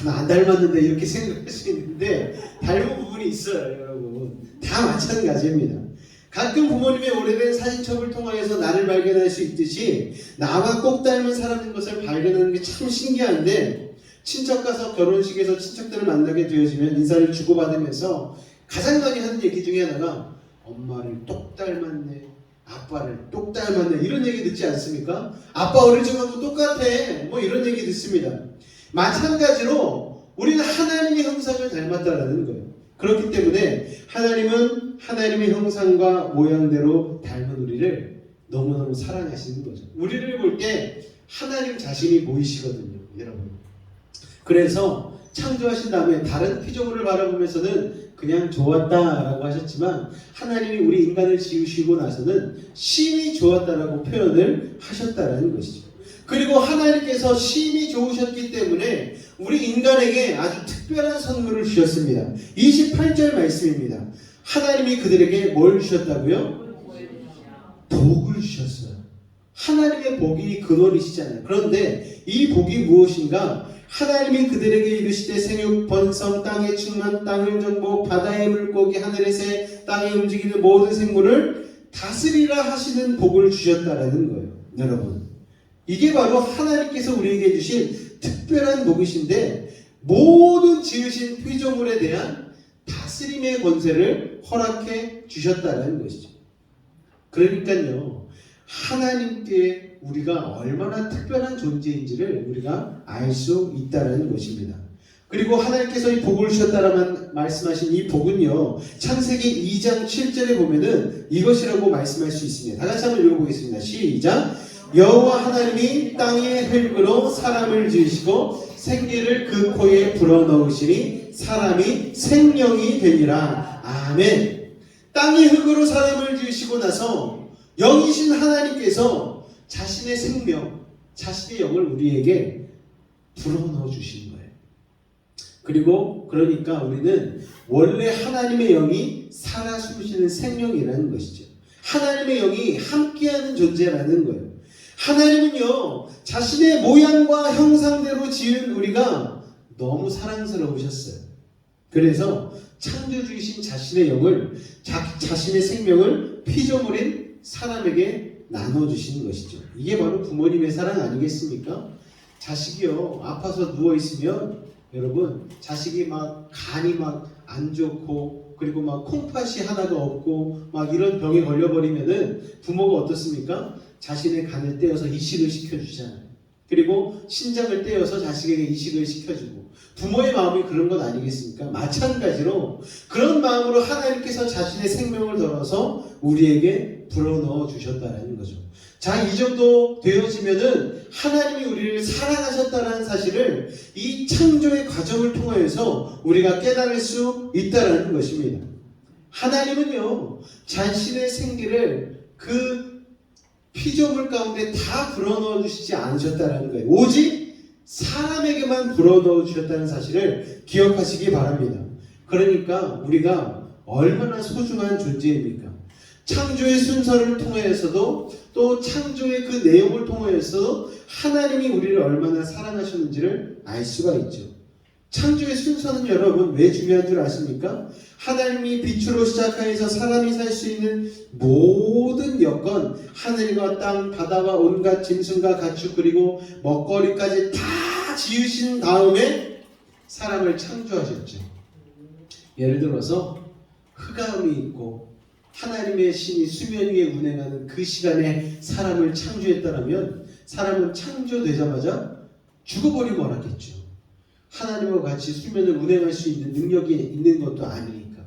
나 안 닮았는데 이렇게 생각할 수 있는데 닮은 부분이 있어요. 여러분, 다 마찬가지입니다. 가끔 부모님의 오래된 사진첩을 통하여서 나를 발견할 수 있듯이 나와 꼭 닮은 사람인 것을 발견하는 게 참 신기한데, 친척 가서 결혼식에서 친척들을 만나게 되어지면 인사를 주고받으면서 가장 많이 하는 얘기 중에 하나가 엄마를 똑 닮았네, 아빠를 똑 닮았네, 이런 얘기 듣지 않습니까? 아빠 어릴 적하고 똑같아, 뭐 이런 얘기 듣습니다. 마찬가지로 우리는 하나님의 형상을 닮았다라는 거예요. 그렇기 때문에 하나님은 하나님의 형상과 모양대로 닮은 우리를 너무너무 사랑하시는 거죠. 우리를 볼 때 하나님 자신이 보이시거든요, 여러분. 그래서 창조하신 다음에 다른 피조물을 바라보면서는 그냥 좋았다라고 하셨지만 하나님이 우리 인간을 지으시고 나서는 심히 좋았다라고 표현을 하셨다라는 것이죠. 그리고 하나님께서 심히 좋으셨기 때문에 우리 인간에게 아주 특별한 선물을 주셨습니다. 28절 말씀입니다. 하나님이 그들에게 뭘 주셨다고요? 복을 주셨어요. 하나님의 복이 근원이시잖아요. 그런데 이 복이 무엇인가? 하나님이 그들에게 이르시되 생육 번성 땅의 충만 땅을 정복 바다의 물고기 하늘의 새 땅에 움직이는 모든 생물을 다스리라 하시는 복을 주셨다라는 거예요. 여러분, 이게 바로 하나님께서 우리에게 주신 특별한 복이신데 모든 지으신 피조물에 대한 다스림의 권세를 허락해 주셨다는 것이죠. 그러니까요, 하나님께 우리가 얼마나 특별한 존재인지를 우리가 알 수 있다는 것입니다. 그리고 하나님께서 이 복을 주셨다라고 말씀하신 이 복은요, 창세기 2장 7절에 보면은 이것이라고 말씀할 수 있습니다. 다 같이 한번 읽어보겠습니다. 시작. 여호와 하나님이 땅의 흙으로 사람을 지으시고 생기를 그 코에 불어넣으시니 사람이 생명이 되니라. 아멘. 땅의 흙으로 사람을 지으시고 나서 영이신 하나님께서 자신의 생명, 자신의 영을 우리에게 불어넣어 주신 거예요. 그리고 그러니까 우리는 원래 하나님의 영이 살아 숨쉬는 생명이라는 것이죠. 하나님의 영이 함께하는 존재라는 거예요. 하나님은요, 자신의 모양과 형상대로 지은 우리가 너무 사랑스러우셨어요. 그래서 창조주이신 자신의 영을, 자신의 생명을 피조물인 사람에게 나눠주시는 것이죠. 이게 바로 부모님의 사랑 아니겠습니까? 자식이요, 아파서 누워있으면 여러분, 자식이 막 간이 막 안 좋고 그리고 막 콩팥이 하나가 없고 막 이런 병에 걸려버리면은 부모가 어떻습니까? 자신의 간을 떼어서 이식을 시켜주잖아요. 그리고 신장을 떼어서 자식에게 이식을 시켜주고 부모의 마음이 그런 것 아니겠습니까? 마찬가지로 그런 마음으로 하나님께서 자신의 생명을 걸어서 우리에게 불어넣어 주셨다는 거죠. 자, 이 정도 되어지면은 하나님이 우리를 사랑하셨다는 사실을 이 창조의 과정을 통하여서 우리가 깨달을 수 있다는 것입니다. 하나님은요, 자신의 생기를 그 피조물 가운데 다 불어넣어 주시지 않으셨다는 거예요. 오직 사람에게만 불어넣어 주셨다는 사실을 기억하시기 바랍니다. 그러니까 우리가 얼마나 소중한 존재입니까? 창조의 순서를 통하여서도 또 창조의 그 내용을 통하여서도 하나님이 우리를 얼마나 사랑하셨는지를 알 수가 있죠. 창조의 순서는 여러분 왜 중요한 줄 아십니까? 하나님이 빛으로 시작하여서 사람이 살 수 있는 모든 여건, 하늘과 땅, 바다와 온갖 짐승과 가축 그리고 먹거리까지 다 지으신 다음에 사람을 창조하셨죠. 예를 들어서 흑암이 있고 하나님의 신이 수면 위에 운행하는 그 시간에 사람을 창조했다면 사람은 창조되자마자 죽어버리고 말았겠죠. 하나님과 같이 수면을 운행할 수 있는 능력이 있는 것도 아니니까.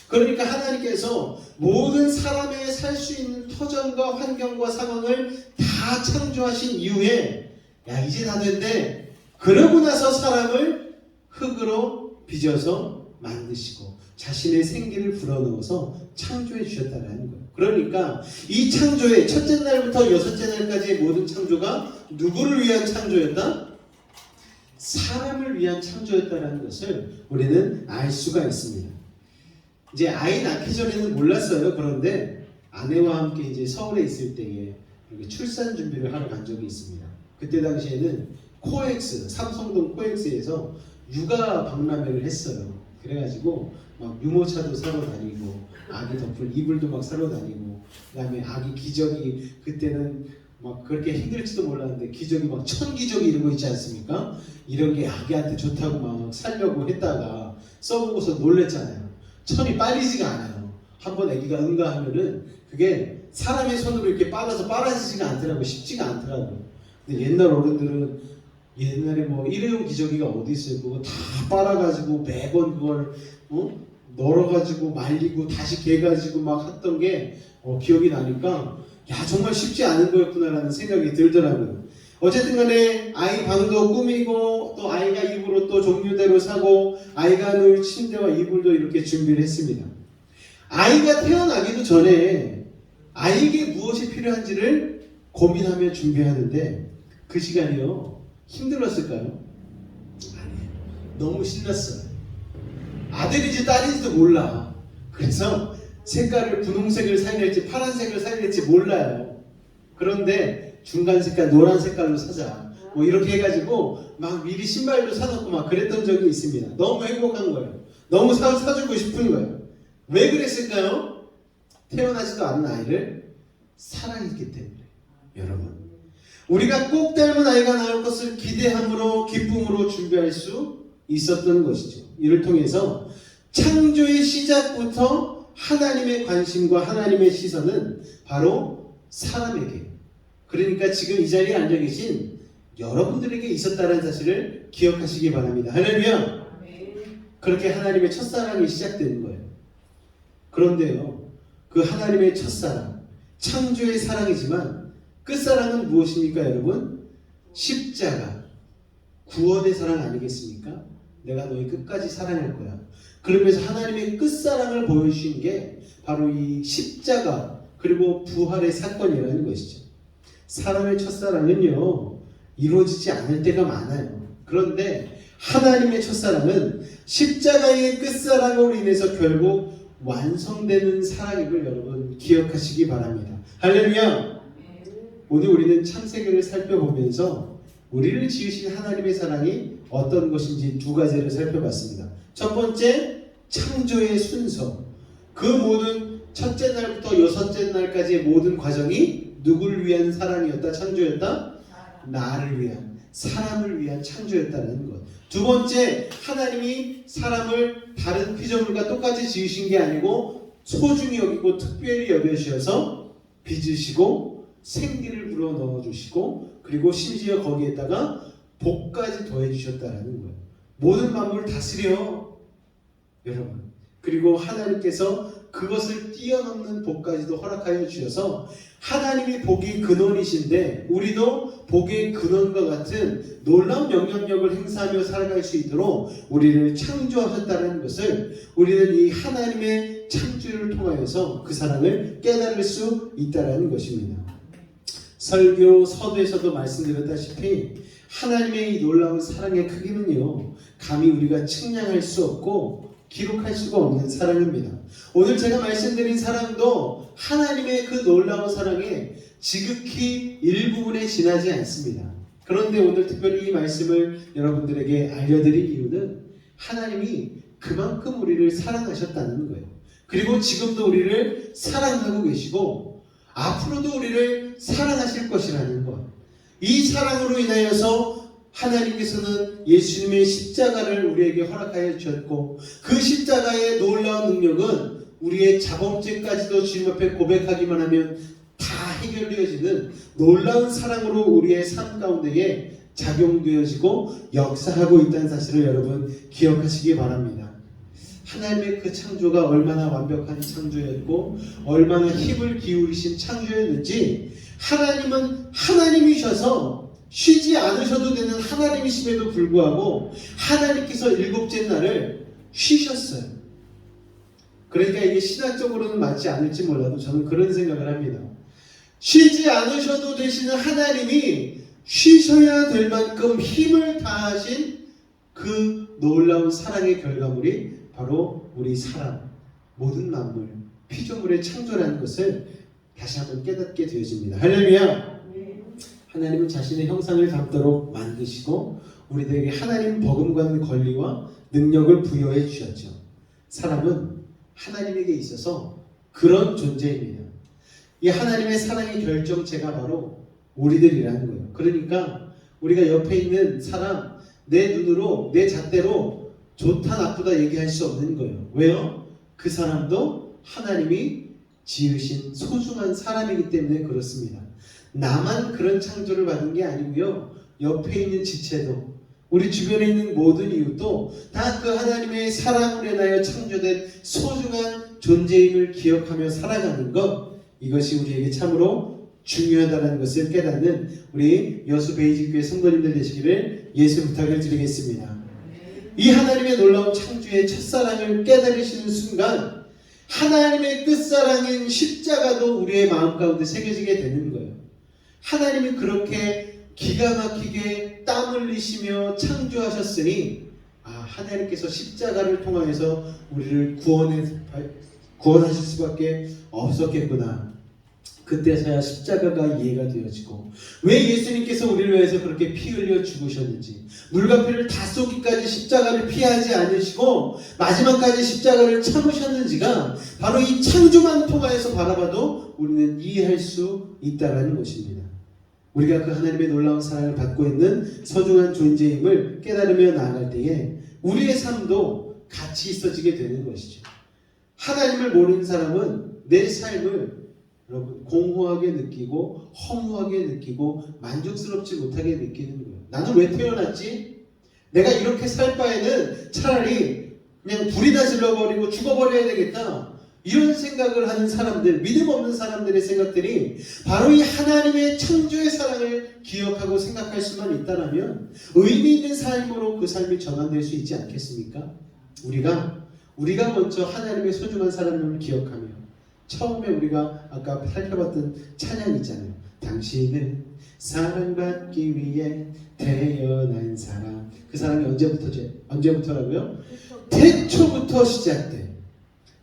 그러니까 하나님께서 모든 사람의 살 수 있는 터전과 환경과 상황을 다 창조하신 이후에 야 이제 다 됐네. 그러고 나서 사람을 흙으로 빚어서 만드시고 자신의 생기를 불어넣어서 창조해 주셨다는 거예요. 그러니까 이 창조의 첫째 날부터 여섯째 날까지의 모든 창조가 누구를 위한 창조였다? 사람을 위한 창조였다는 것을 우리는 알 수가 있습니다. 이제 아이 낳기 전에는 몰랐어요. 그런데 아내와 함께 이제 서울에 있을 때에 출산 준비를 하러 간 적이 있습니다. 그때 당시에는 코엑스, 삼성동 코엑스에서 육아 박람회를 했어요. 그래가지고 막 유모차도 사러 다니고 아기 덮을 이불도 막 사러 다니고 그다음에 아기 기저귀 그때는 막 그렇게 힘들지도 몰랐는데 기저귀 막 천기저귀 이런 거 있지 않습니까? 이런 게 아기한테 좋다고 막 사려고 했다가 써보고서 놀랬잖아요. 천이 빨리지가 않아요. 한번 아기가 응가하면은 그게 사람의 손으로 이렇게 빨아서 빨아지지가 않더라고요. 쉽지가 않더라고요. 근데 옛날 어른들은 옛날에 뭐 일회용 기저귀가 어디 있어요? 그거 다 빨아가지고 매번 그걸 널어가지고 말리고 다시 개가지고 막 했던 게 기억이 나니까 야 정말 쉽지 않은 거였구나라는 생각이 들더라고요. 어쨌든 간에 아이 방도 꾸미고 또 아이가 입으로 또 종류대로 사고 아이가 누울 침대와 이불도 이렇게 준비를 했습니다. 아이가 태어나기도 전에 아이에게 무엇이 필요한지를 고민하며 준비하는데 그 시간이요 힘들었을까요? 아니에요. 너무 신났어요. 아들인지 딸인지도 몰라. 그래서 색깔을 분홍색을 사야 될지 파란색을 사야 될지 몰라요. 그런데 중간 색깔 노란 색깔로 사자 뭐 이렇게 해가지고 막 미리 신발도 사놓고 막 그랬던 적이 있습니다. 너무 행복한 거예요. 너무 사주고 싶은 거예요. 왜 그랬을까요? 태어나지도 않은 아이를 사랑했기 때문에. 여러분 우리가 꼭 닮은 아이가 나올 것을 기대함으로 기쁨으로 준비할 수 있었던 것이죠. 이를 통해서 창조의 시작부터 하나님의 관심과 하나님의 시선은 바로 사람에게, 그러니까 지금 이 자리에 앉아 계신 여러분들에게 있었다는 사실을 기억하시기 바랍니다. 할렐루야. 그렇게 하나님의 첫사랑이 시작되는 거예요. 그런데요 그 하나님의 첫사랑 창조의 사랑이지만 끝사랑은 무엇입니까 여러분? 십자가 구원의 사랑 아니겠습니까? 내가 너희 끝까지 사랑할 거야. 그러면서 하나님의 끝사랑을 보여주신 게 바로 이 십자가 그리고 부활의 사건이라는 것이죠. 사람의 첫사랑은요 이루어지지 않을 때가 많아요. 그런데 하나님의 첫사랑은 십자가의 끝사랑으로 인해서 결국 완성되는 사랑임을 여러분 기억하시기 바랍니다. 할렐루야. 오늘 우리는 창세기를 살펴보면서 우리를 지으신 하나님의 사랑이 어떤 것인지 두 가지를 살펴봤습니다. 첫 번째, 창조의 순서. 그 모든 첫째 날부터 여섯째 날까지의 모든 과정이 누구를 위한 사랑이었다? 창조였다? 나를 위한, 사람을 위한 창조였다는 것. 두 번째, 하나님이 사람을 다른 피조물과 똑같이 지으신 게 아니고 소중히 여기고 특별히 여겨주셔서 빚으시고 생기를 불어 넣어주시고 그리고 심지어 거기에다가 복까지 더해주셨다라는 거예요. 모든 만물을 다스려 여러분. 그리고 하나님께서 그것을 뛰어넘는 복까지도 허락하여 주셔서 하나님이 복의 근원이신데 우리도 복의 근원과 같은 놀라운 영향력을 행사하며 살아갈 수 있도록 우리를 창조하셨다는 것을 우리는 이 하나님의 창조를 통하여서 그 사랑을 깨달을 수 있다는 것입니다. 설교 서두에서도 말씀드렸다시피 하나님의 이 놀라운 사랑의 크기는요 감히 우리가 측량할 수 없고 기록할 수가 없는 사랑입니다. 오늘 제가 말씀드린 사랑도 하나님의 그 놀라운 사랑에 지극히 일부분에 지나지 않습니다. 그런데 오늘 특별히 이 말씀을 여러분들에게 알려드릴 이유는 하나님이 그만큼 우리를 사랑하셨다는 거예요. 그리고 지금도 우리를 사랑하고 계시고 앞으로도 우리를 사랑하실 것이라는 것. 이 사랑으로 인하여서 하나님께서는 예수님의 십자가를 우리에게 허락하여 주셨고 그 십자가의 놀라운 능력은 우리의 자범죄까지도 주님 앞에 고백하기만 하면 다 해결되어지는 놀라운 사랑으로 우리의 삶 가운데에 작용되어지고 역사하고 있다는 사실을 여러분 기억하시기 바랍니다. 하나님의 그 창조가 얼마나 완벽한 창조였고 얼마나 힘을 기울이신 창조였는지 하나님은 하나님이셔서 쉬지 않으셔도 되는 하나님이심에도 불구하고 하나님께서 일곱째 날을 쉬셨어요. 그러니까 이게 신학적으로는 맞지 않을지 몰라도 저는 그런 생각을 합니다. 쉬지 않으셔도 되시는 하나님이 쉬셔야 될 만큼 힘을 다하신 그 놀라운 사랑의 결과물이 바로 우리 사람, 모든 만물, 피조물의 창조라는 것을 다시 한번 깨닫게 되어집니다. 할렐루야! 하나님은 자신의 형상을 담도록 만드시고 우리들에게 하나님 버금가는 권리와 능력을 부여해 주셨죠. 사람은 하나님에게 있어서 그런 존재입니다. 이 하나님의 사랑의 결정체가 바로 우리들이라는 거예요. 그러니까 우리가 옆에 있는 사람 내 눈으로 내 잣대로 좋다 나쁘다 얘기할 수 없는 거예요. 왜요? 그 사람도 하나님이 지으신 소중한 사람이기 때문에 그렇습니다. 나만 그런 창조를 받은 게 아니고요. 옆에 있는 지체도 우리 주변에 있는 모든 이웃도 다 그 하나님의 사랑으로 인하여 창조된 소중한 존재임을 기억하며 살아가는 것 이것이 우리에게 참으로 중요하다는 것을 깨닫는 우리 여수 베이직교회 성도님들 되시기를 예수 부탁을 드리겠습니다. 이 하나님의 놀라운 창조의 첫사랑을 깨달으시는 순간 하나님의 끝사랑인 십자가도 우리의 마음 가운데 새겨지게 되는 거예요. 하나님이 그렇게 기가 막히게 땀 흘리시며 창조하셨으니 하나님께서 십자가를 통하여서 우리를 구원하실 수밖에 없었겠구나. 그때서야 십자가가 이해가 되어지고 왜 예수님께서 우리를 위해서 그렇게 피 흘려 죽으셨는지 물과 피를 다 쏟기까지 십자가를 피하지 않으시고 마지막까지 십자가를 참으셨는지가 바로 이 창조만 통하여서 바라봐도 우리는 이해할 수 있다는 것입니다. 우리가 그 하나님의 놀라운 사랑을 받고 있는 소중한 존재임을 깨달으며 나아갈 때에 우리의 삶도 같이 있어지게 되는 것이죠. 하나님을 모르는 사람은 내 삶을 여러분 공허하게 느끼고 허무하게 느끼고 만족스럽지 못하게 느끼는 거예요. 나는 왜 태어났지? 내가 이렇게 살 바에는 차라리 그냥 불이나 질러버리고 죽어버려야 되겠다. 이런 생각을 하는 사람들, 믿음 없는 사람들의 생각들이 바로 이 하나님의 창조의 사랑을 기억하고 생각할 수만 있다면 의미 있는 삶으로 그 삶이 전환될 수 있지 않겠습니까? 우리가 먼저 하나님의 소중한 사랑을 기억하며 처음에 우리가 아까 살펴봤던 찬양 있잖아요. 당신은 사랑받기 위해 태어난 사람. 그 사랑이 언제부터라고요? 태초부터 시작돼.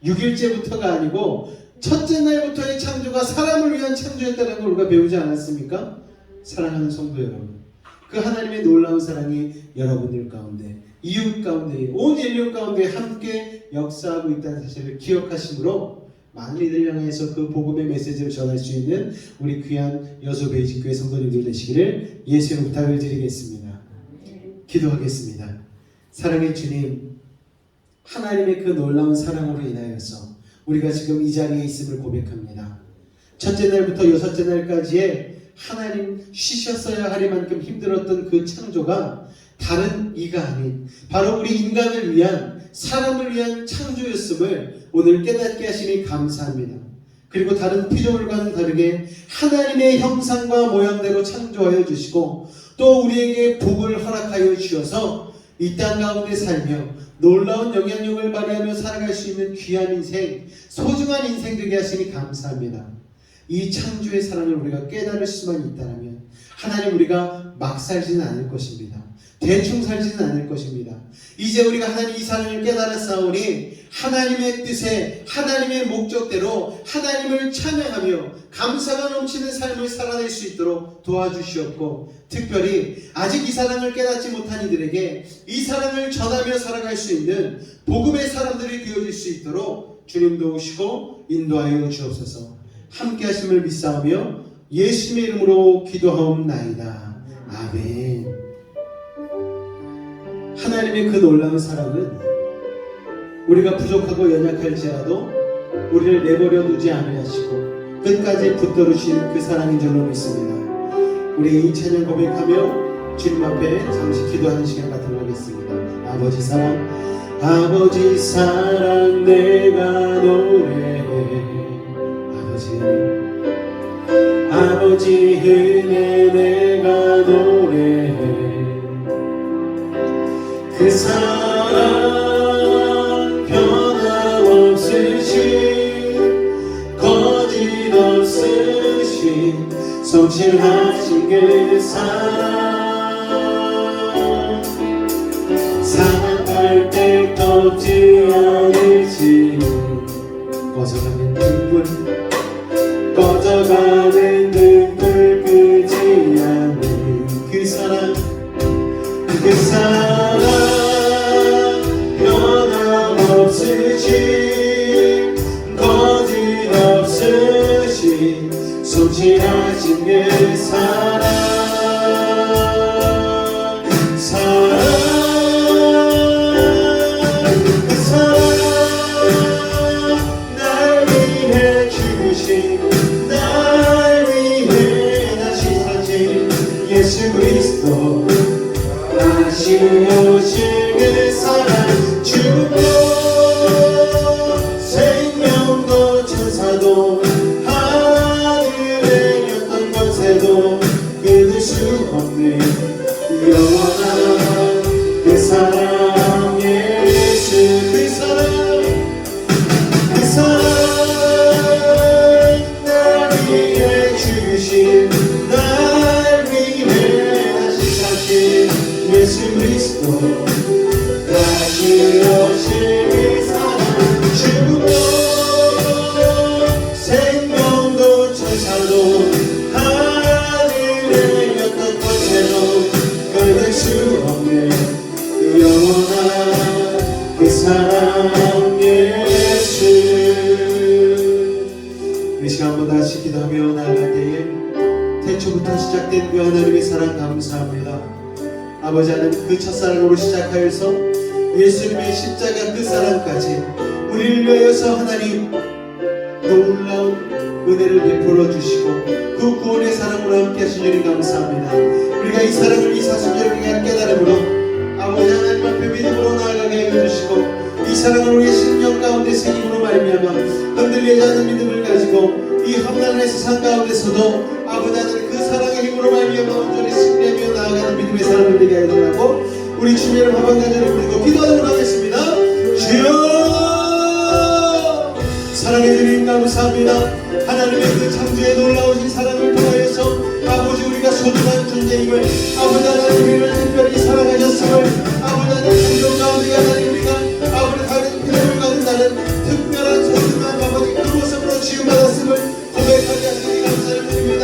6일째부터가 아니고 첫째 날부터의 창조가 사람을 위한 창조였다는 걸 우리가 배우지 않았습니까? 사랑하는 성도 여러분, 그 하나님의 놀라운 사랑이 여러분들 가운데, 이웃 가운데, 온 인류 가운데 함께 역사하고 있다는 사실을 기억하심으로 많은 이들 향해서 그 복음의 메시지를 전할 수 있는 우리 귀한 여수 베이직교회 성도님들 되시기를 예수의 부탁을 드리겠습니다. 기도하겠습니다. 사랑의 주님, 하나님의 그 놀라운 사랑으로 인하여서 우리가 지금 이 자리에 있음을 고백합니다. 첫째 날부터 여섯째 날까지의 하나님 쉬셨어야 하리만큼 힘들었던 그 창조가 다른 이가 아닌 바로 우리 인간을 위한, 사람을 위한 창조였음을 오늘 깨닫게 하시니 감사합니다. 그리고 다른 피조물과는 다르게 하나님의 형상과 모양대로 창조하여 주시고 또 우리에게 복을 허락하여 주셔서 이 땅 가운데 살며 놀라운 영향력을 발휘하며 살아갈 수 있는 귀한 인생, 소중한 인생 되게 하시니 감사합니다. 이 창조의 사랑을 우리가 깨달을 수만 있다면 하나님, 우리가 막 살지는 않을 것입니다. 대충 살지는 않을 것입니다. 이제 우리가 하나님 이 사랑을 깨달았사오니 하나님의 뜻에, 하나님의 목적대로 하나님을 찬양하며 감사가 넘치는 삶을 살아낼 수 있도록 도와주시옵고, 특별히 아직 이 사랑을 깨닫지 못한 이들에게 이 사랑을 전하며 살아갈 수 있는 복음의 사람들이 되어질 수 있도록 주님 도우시고 인도하여 주옵소서. 함께 하심을 믿사오며 예수님의 이름으로 기도하옵나이다. 아멘. 하나님의 그 놀라운 사랑은 우리가 부족하고 연약할지라도 우리를 내버려 두지 아니하시고 끝까지 붙들으신 그 사랑인 줄로 믿습니다. 우리 이 찬양 고백하며 주님 앞에 잠시 기도하는 시간 갖도록 하겠습니다. 아버지 사랑, 아버지 사랑 내가 노래해. 아버지 은혜 내가 노래해. 그 사랑 변함없으신, 거짓없으신, 성실하신 그 사랑, 사랑할 때 덮지 않으신, 꺼져가는 등불, 꺼져가는 등불 끄지 않는 그 사랑, 그 사랑 변함없으신, 거짓없으신, 성실하신 그 사랑, 사랑, 그 사랑 날 위해 주신, 날 위해 다시 사신 예수 그리스도, 다시 오실 그 사랑, 죽음도 생명도 천사도 하늘의 어떤 권세도 끊을 수 없는 영원한 그 사랑, 예수 그 사랑, 그 사랑 날 위해 주신, 날 위해 다시 사신 예수 그리스도, 다시 오실 그 사랑, 죽음도 생명도 천사도 하늘의 어떤 권세도 끊을 수 없는 영원한 그 사랑, 예수. 이 시간 한번 다시 기도하며 나아갈 때에 태초부터 시작된 그 하나님의 사랑 감사합니다. 아버지 하나님, 그 첫사랑으로 시작하여서 예수님의 십자가 그 사랑까지 우리를 위하여서 하나님 놀라운 은혜를 베풀어 주시고 그 구원의 사랑으로 함께 하신 주님 감사합니다. 우리가 이 사랑을 이 사순절을 위한 깨달음으로 아버지 하나님 앞에 믿음으로 나아가게 해주시고 이 사랑을 우리의 심령 가운데 새김으로 말미암아 흔들리지 않는 믿음을 가지고 이 험난한 세상 가운데서도 아버지 하나님 그 사랑의 힘으로 말미암아 온전히 승리하며 나아가는 믿음의 사람을 되게 해달라고 우리 주님의 화방 간절히 부르고 기도하도록 하겠습니다. 주여, 사랑의 주님 감사합니다. 하나님의 그 창조에 놀라우신 사랑을 통하여서 아버지 우리가 소중한 존재임을, 아버지 하나님 우리를 특별히 사랑하셨음을, 아버지 하나님 창조 가운데 하나님 우리가 아버지 다른 필요를 갖는다는 특별한 소중한 아버지 그 모습으로 지음받았음을 고백하게 하시니 감사를 드립니다.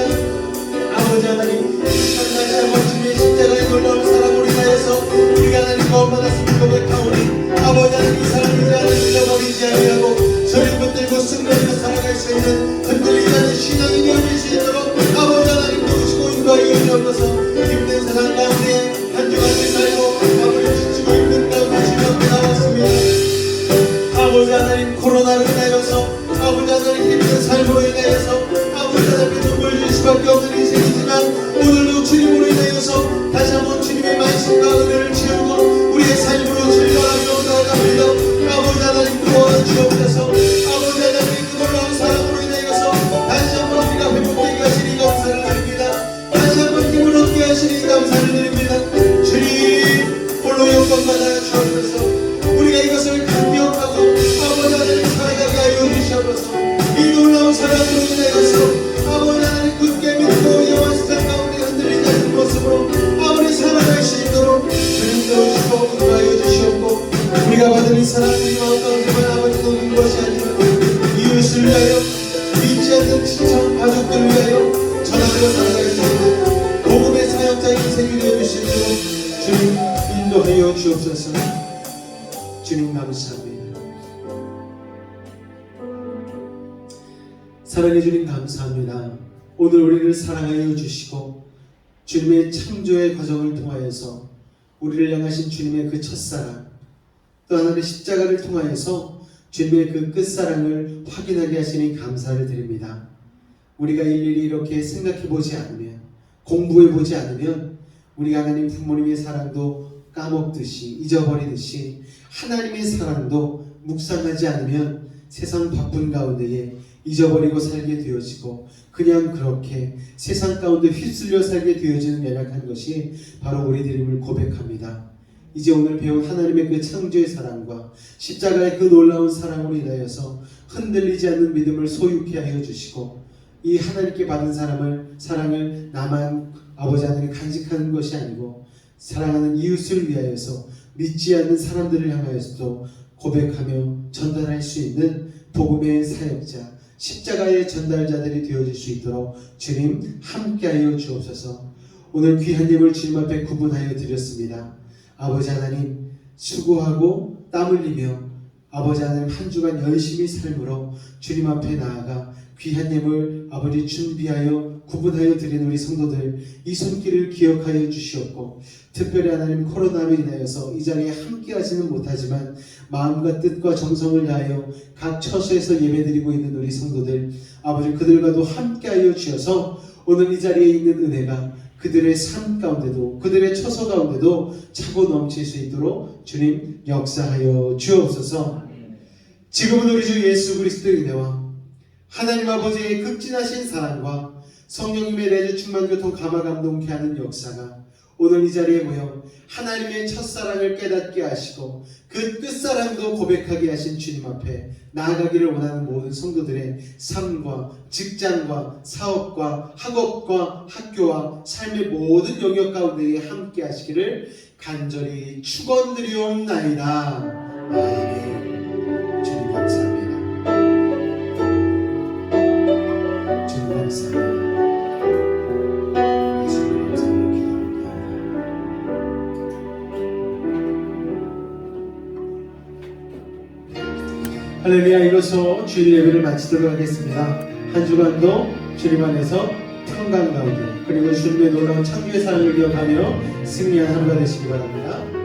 아버지 하나님 하나님 아버지의 십자가의 놀라운 사랑으로 인하여서 우리가 하나님 구원받았음을 고백하오니 아버지 하나님 이 사랑을 이제 하나님 잃어버리지 아니하고 저를 붙들고 승리하며 살아갈 수 있는 흔들리지 않는 신앙이 되어질 수 있도록 아버지 하나님 도우시고 인도하여 주옵소서. 힘든 세상 가운데 한 주간을 살고 아버지 지치고 있는 가운데 주님 앞에 나왔습니다. 아버지 하나님 코로나로 인하여서 아버지 하나님 힘든 삶으로 인하여서 주님으로 인하여서 다시 한번 주님의 말씀과 은혜를 채우고 우리의 삶으로 즐거워하며 나아갑니다. 아버지 하나님 도와주옵소서. 아버지 하나님 그 놀라운 사랑으로 인하여서 다시 한번 우리가 회복되게 하시니 감사를 드립니다. 다시 한번 힘을 얻게 하시니 감사를 드립니다. 주님 홀로 영광 받아 주옵소서. 우리가 이것을 감격하고 아버지 하나님 살아가게 하여 주시옵소서. 이 놀라운 사랑으로 인하여서 아버지 하나님 굳게 믿고 영원 세상 가운데 흔들리지 않는 모습으로 아버지 살아갈 수 있도록 주님 도우시고 인도하여 주시옵고 우리가 받은 이 사랑 우리 마음 가운데만 아버지 놓는 것이 아니라 이웃을 위하여 믿지 않는 친척 가족들을 위하여 전하며 살아갈 수 있는 복음의 사역자 인생이 되어주시도록 주님 인도하여 주옵소서. 주님 감사합니다. 사랑해 주님 감사합니다. 오늘 우리를 사랑하여 주시고 주님의 창조의 과정을 통하여서 우리를 향하신 주님의 그 첫사랑 또 하나의 십자가를 통하여서 주님의 그 끝사랑을 확인하게 하시니 감사를 드립니다. 우리가 일일이 이렇게 생각해 보지 않으면 공부해 보지 않으면 우리가 하나님 부모님의 사랑도 까먹듯이 잊어버리듯이 하나님의 사랑도 묵상하지 않으면 세상 바쁜 가운데에 잊어버리고 살게 되어지고 그냥 그렇게 세상 가운데 휩쓸려 살게 되어지는 연약한 것이 바로 우리들임을 고백합니다. 이제 오늘 배운 하나님의 그 창조의 사랑과 십자가의 그 놀라운 사랑으로 인하여서 흔들리지 않는 믿음을 소유케 하여 주시고 이 하나님께 받은 사랑을 나만 아버지 하나님 간직하는 것이 아니고 사랑하는 이웃을 위하여서 믿지 않는 사람들을 향하여서도 고백하며 전달할 수 있는 복음의 사역자 십자가의 전달자들이 되어질 수 있도록 주님 함께하여 주옵소서. 오늘 귀한 예물 주님 앞에 구분하여 드렸습니다. 아버지 하나님 수고하고 땀 흘리며 아버지 하나님 한 주간 열심히 삶으로 주님 앞에 나아가 귀한 예물 아버지 준비하여 구분하여 드린 우리 성도들 이 손길을 기억하여 주시옵고 특별히 하나님 코로나로 인하여서 이 자리에 함께 하지는 못하지만 마음과 뜻과 정성을 다하여 각 처소에서 예배드리고 있는 우리 성도들 아버지 그들과도 함께하여 주셔서 오늘 이 자리에 있는 은혜가 그들의 삶 가운데도 그들의 처소 가운데도 차고 넘칠 수 있도록 주님 역사하여 주옵소서. 지금은 우리 주 예수 그리스도의 은혜와 하나님 아버지의 극진하신 사랑과 성령님의 내주 충만 교통 감화 감동케 하는 역사가 오늘 이 자리에 모여 하나님의 첫사랑을 깨닫게 하시고 그 끝사랑도 고백하게 하신 주님 앞에 나아가기를 원하는 모든 성도들의 삶과 직장과 사업과 학업과 학교와 삶의 모든 영역 가운데에 함께 하시기를 간절히 축원드리옵나이다. 아멘. 주님 감사합니다. 주님 감사합니다. 할렐루야. 이로써 주일 예배를 마치도록 하겠습니다. 한 주간도 주님 안에서 평강 가운데 그리고 주님의 놀라운 창조의 사랑을 기억하며 승리한 하루가 되시기 바랍니다.